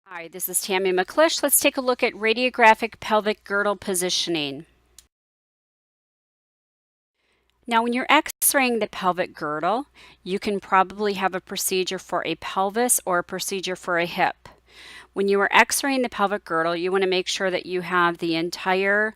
Hi, this is Tammy McClish. Let's take a look at radiographic pelvic girdle positioning. Now, when you're x-raying the pelvic girdle, you can probably have a procedure for a pelvis or a procedure for a hip. When you are x-raying the pelvic girdle, you want to make sure that you have the entire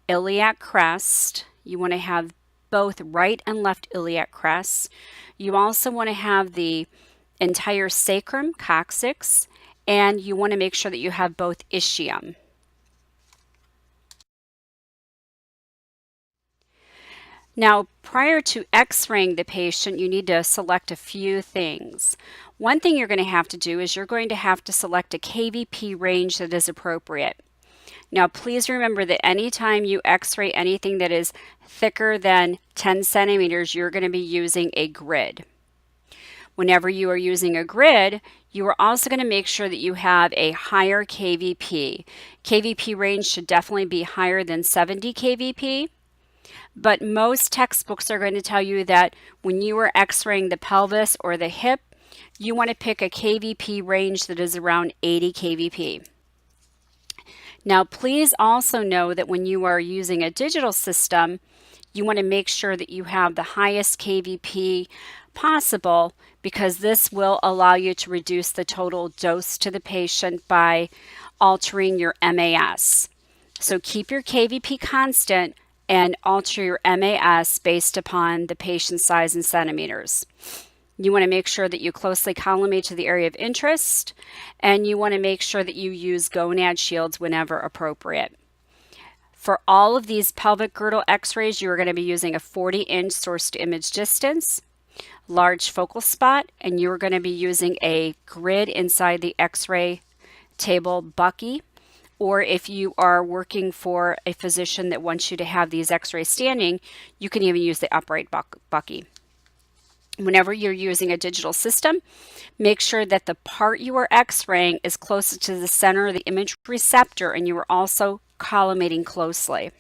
iliac crest. You want to have both right and left iliac crests. You also want to have the entire sacrum, coccyx, and you want to make sure that you have both ischium. Now, prior to x-raying the patient, you need to select a few things. One thing you're going to have to do is you're going to have to select a kVp range that is appropriate. Now, please remember that anytime you x-ray anything that is thicker than 10 centimeters, you're going to be using a grid. Whenever you are using a grid, you are also going to make sure that you have a higher kVp. kVp range should definitely be higher than 70 kVp. But most textbooks are going to tell you that when you are x-raying the pelvis or the hip, you want to pick a kVp range that is around 80 kVp. Now, please also know that when you are using a digital system, you want to make sure that you have the highest kVp possible, because this will allow you to reduce the total dose to the patient by altering your MAS. So keep your kVp constant and alter your MAS based upon the patient's size in centimeters. You want to make sure that you closely collimate to the area of interest, and you want to make sure that you use gonad shields whenever appropriate. For all of these pelvic girdle x-rays, you are going to be using a 40-inch source to image distance, large focal spot, and you are going to be using a grid inside the x-ray table bucky. Or if you are working for a physician that wants you to have these x-rays standing, you can even use the upright bucky. Whenever you're using a digital system, make sure that the part you are x-raying is closest to the center of the image receptor, and you are also collimating closely.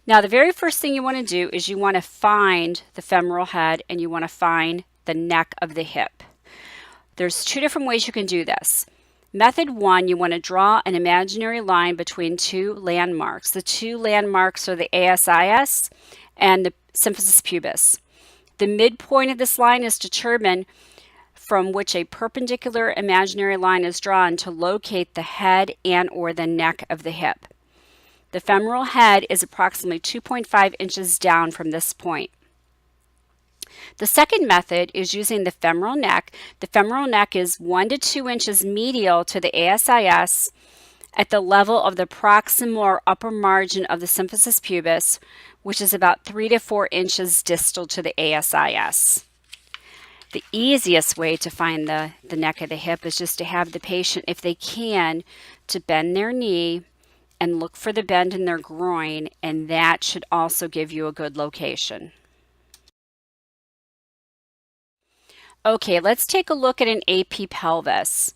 Now, the very first thing you want to do is you want to find the femoral head and you want to find the neck of the hip. There's two different ways you can do this. Method one, you want to draw an imaginary line between two landmarks. The two landmarks are the ASIS and the symphysis pubis. The midpoint of this line is determined from which a perpendicular imaginary line is drawn to locate the head and or the neck of the hip. The femoral head is approximately 2.5 inches down from this point. The second method is using the femoral neck. The femoral neck is 1 to 2 inches medial to the ASIS at the level of the proximal or upper margin of the symphysis pubis, which is about 3 to 4 inches distal to the ASIS. The easiest way to find the neck of the hip is just to have the patient, if they can, to bend their knee and look for the bend in their groin, and that should also give you a good location. Okay, let's take a look at an AP pelvis.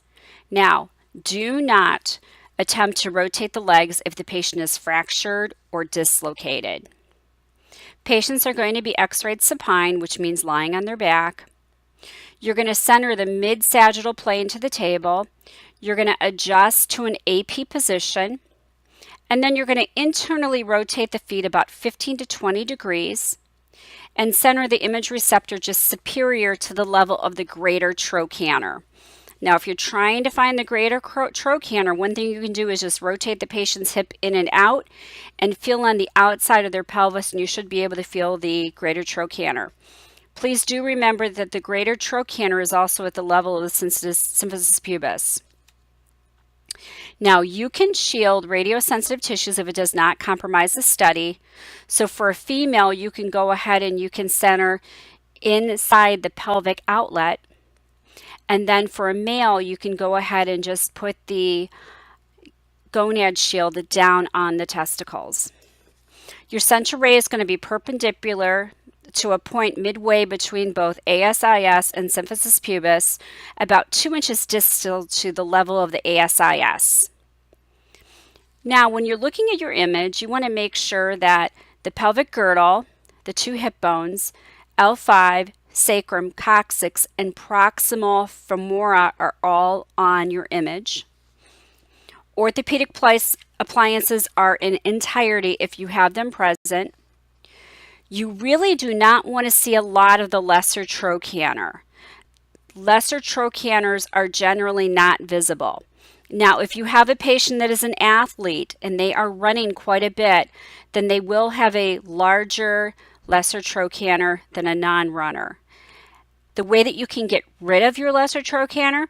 Now, do not attempt to rotate the legs if the patient is fractured or dislocated. Patients are going to be x-rayed supine, which means lying on their back. You're going to center the mid-sagittal plane to the table. You're going to adjust to an AP position, and then you're going to internally rotate the feet about 15 to 20 degrees and center the image receptor just superior to the level of the greater trochanter. Now, if you're trying to find the greater trochanter, one thing you can do is just rotate the patient's hip in and out and feel on the outside of their pelvis, and you should be able to feel the greater trochanter. Please do remember that the greater trochanter is also at the level of the symphysis pubis. Now, you can shield radiosensitive tissues if it does not compromise the study. So for a female, you can go ahead and you can center inside the pelvic outlet. And then for a male, you can go ahead and just put the gonad shield down on the testicles. Your central ray is going to be perpendicular to a point midway between both ASIS and symphysis pubis, about 2 inches distal to the level of the ASIS. Now, when you're looking at your image, you want to make sure that the pelvic girdle, the two hip bones, L5, sacrum, coccyx, and proximal femora are all on your image. Orthopedic appliances are in entirety if you have them present. You really do not want to see a lot of the lesser trochanter. Lesser trochanters are generally not visible. Now, if you have a patient that is an athlete and they are running quite a bit, then they will have a larger, lesser trochanter than a non-runner. The way that you can get rid of your lesser trochanter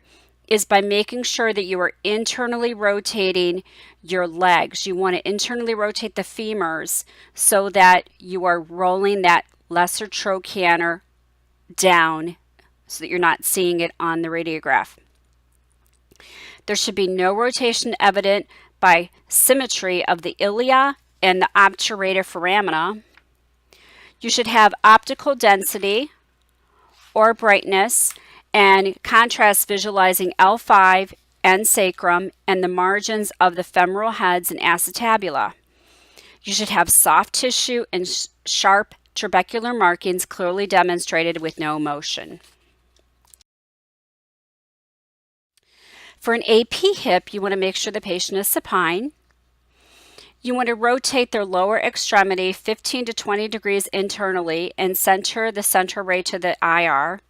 is by making sure that you are internally rotating your legs. You want to internally rotate the femurs so that you are rolling that lesser trochanter down so that you're not seeing it on the radiograph. There should be no rotation evident by symmetry of the ilia and the obturator foramina. You should have optical density or brightness and contrast visualizing L5 and sacrum and the margins of the femoral heads and acetabula. You should have soft tissue and sharp trabecular markings clearly demonstrated with no motion. For an AP hip, you want to make sure the patient is supine. You want to rotate their lower extremity 15 to 20 degrees internally and center the center ray to the IR.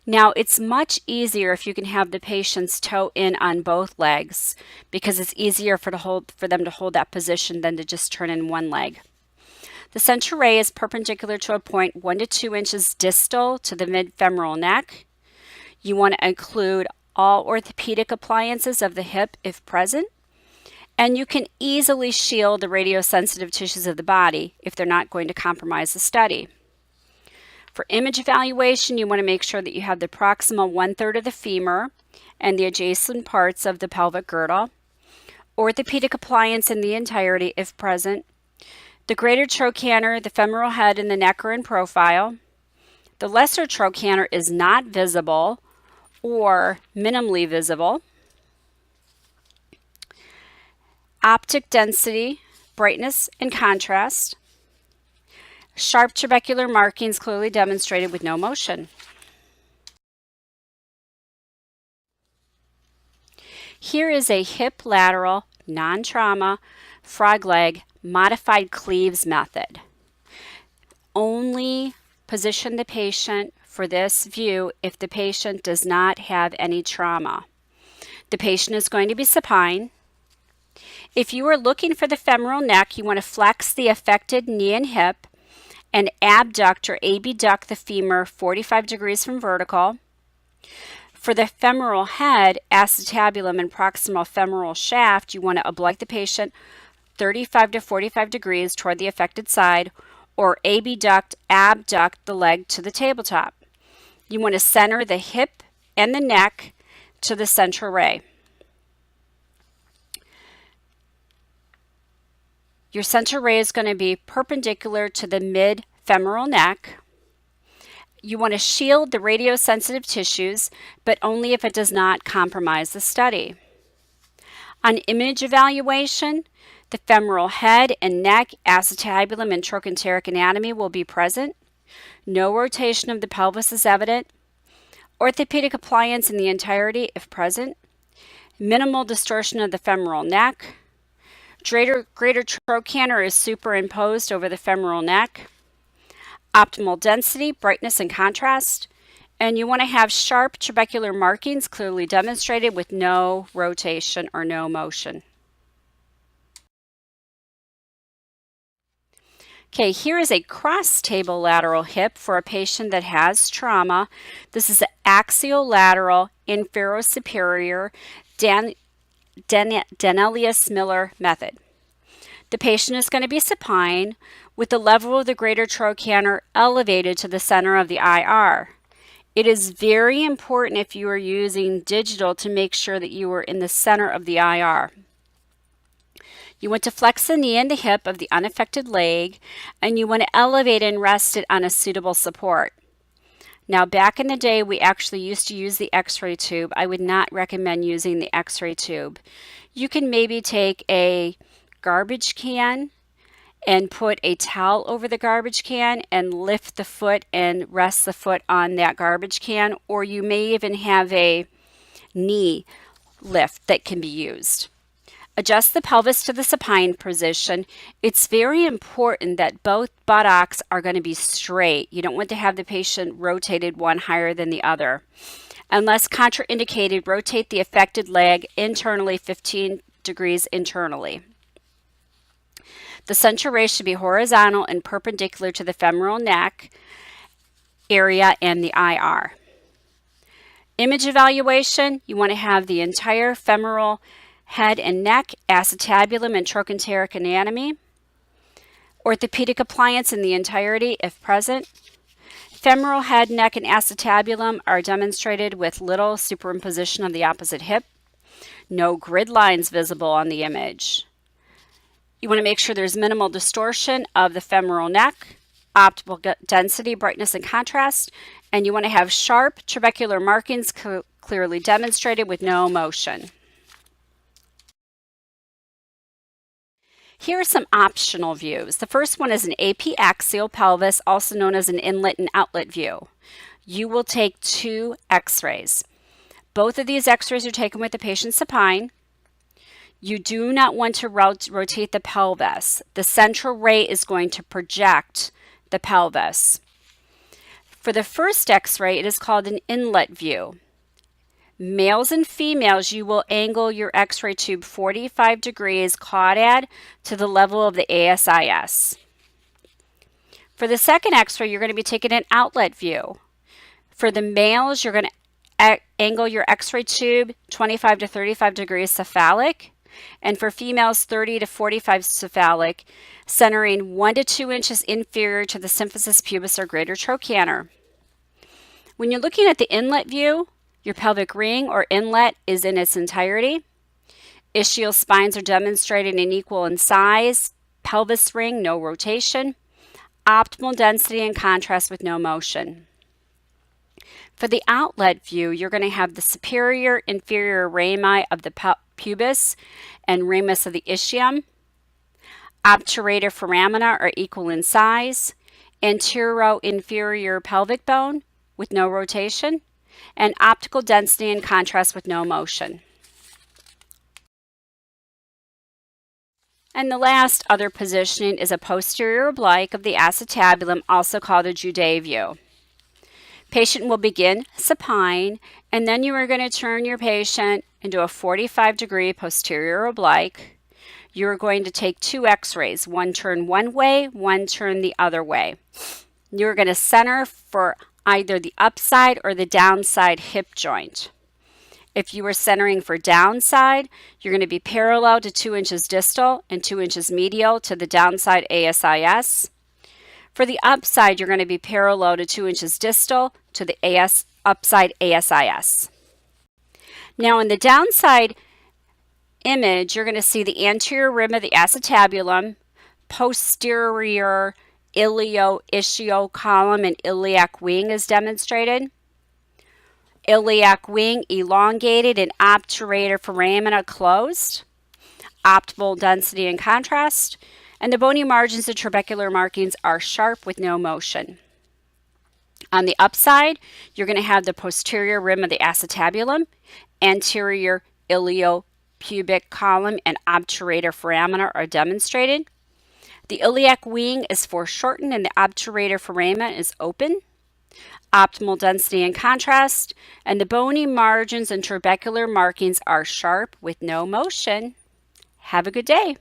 Now, it's much easier if you can have the patient's toe in on both legs because it's easier for them to hold that position than to just turn in one leg. The center ray is perpendicular to a point 1 to 2 inches distal to the mid-femoral neck. You want to include all orthopedic appliances of the hip if present, and you can easily shield the radiosensitive tissues of the body if they're not going to compromise the study. For image evaluation, you want to make sure that you have the proximal 1/3 of the femur and the adjacent parts of the pelvic girdle, orthopedic appliance in the entirety if present, the greater trochanter, the femoral head, and the neck are in profile. The lesser trochanter is not visible or minimally visible. Optic density, brightness, and contrast. Sharp trabecular markings clearly demonstrated with no motion. Here is a hip lateral, non-trauma, frog leg, modified Cleaves method. Only position the patient for this view if the patient does not have any trauma. The patient is going to be supine. If you are looking for the femoral neck, you want to flex the affected knee and hip and abduct or abduct the femur 45 degrees from vertical. For the femoral head, acetabulum, and proximal femoral shaft, you want to ablate the patient 35 to 45 degrees toward the affected side or abduct the leg to the tabletop. You want to center the hip and the neck to the central ray. Your center ray is going to be perpendicular to the mid-femoral neck. You want to shield the radiosensitive tissues, but only if it does not compromise the study. On image evaluation, the femoral head and neck, acetabulum, and trochanteric anatomy will be present. No rotation of the pelvis is evident. Orthopedic appliance in the entirety if present. Minimal distortion of the femoral neck. Greater trochanter is superimposed over the femoral neck. Optimal density, brightness, and contrast. And you want to have sharp trabecular markings clearly demonstrated with no rotation or no motion. Okay, here is a cross-table lateral hip for a patient that has trauma. This is an axial lateral infero-superior Danelius-Miller method. The patient is going to be supine with the level of the greater trochanter elevated to the center of the IR. It is very important if you are using digital to make sure that you are in the center of the IR. You want to flex the knee and the hip of the unaffected leg, and you want to elevate and rest it on a suitable support. Now, back in the day, we actually used to use the X-ray tube. I would not recommend using the X-ray tube. You can maybe take a garbage can and put a towel over the garbage can and lift the foot and rest the foot on that garbage can, or you may even have a knee lift that can be used. Adjust the pelvis to the supine position. It's very important that both buttocks are going to be straight. You don't want to have the patient rotated one higher than the other. Unless contraindicated, rotate the affected leg internally 15 degrees internally. The central raise should be horizontal and perpendicular to the femoral neck area and the IR. Image evaluation, you want to have the entire femoral head and neck, acetabulum and trochanteric anatomy. Orthopedic appliance in the entirety if present. Femoral head, neck, and acetabulum are demonstrated with little superimposition of the opposite hip. No grid lines visible on the image. You want to make sure there's minimal distortion of the femoral neck, optimal density, brightness, and contrast, and you want to have sharp trabecular markings clearly demonstrated with no motion. Here are some optional views. The first one is an AP axial pelvis, also known as an inlet and outlet view. You will take 2 x-rays. Both of these x-rays are taken with the patient supine. You do not want to rotate the pelvis. The central ray is going to project the pelvis. For the first x-ray, it is called an inlet view. Males and females, you will angle your x-ray tube 45 degrees caudad to the level of the ASIS. For the second x-ray, you're going to be taking an outlet view. For the males, you're going to angle your x-ray tube 25 to 35 degrees cephalic, and for females 30 to 45 cephalic, centering 1 to 2 inches inferior to the symphysis pubis or greater trochanter. When you're looking at the inlet view, your pelvic ring or inlet is in its entirety. Ischial spines are demonstrated in equal in size. Pelvis ring, no rotation. Optimal density and contrast with no motion. For the outlet view, you're going to have the superior inferior rami of the pubis and ramus of the ischium. Obturator foramina are equal in size. Antero-inferior pelvic bone with no rotation. And optical density and contrast with no motion. And the last other positioning is a posterior oblique of the acetabulum, also called a Judet view. Patient will begin supine, and then you are going to turn your patient into a 45-degree posterior oblique. You are going to take 2 x-rays, one turn one way, one turn the other way. You're going to center for either the upside or the downside hip joint. If you are centering for downside, you're going to be parallel to 2 inches distal and 2 inches medial to the downside ASIS. For the upside, you're going to be parallel to 2 inches distal to the upside ASIS. Now in the downside image, you're going to see the anterior rim of the acetabulum, posterior ilio-ischial column and iliac wing is demonstrated. Iliac wing elongated and obturator foramina closed. Optimal density and contrast. And the bony margins of trabecular markings are sharp with no motion. On the upside, you're going to have the posterior rim of the acetabulum, anterior iliopubic column and obturator foramina are demonstrated. The iliac wing is foreshortened and the obturator foramina is open. Optimal density and contrast, and the bony margins and trabecular markings are sharp with no motion. Have a good day.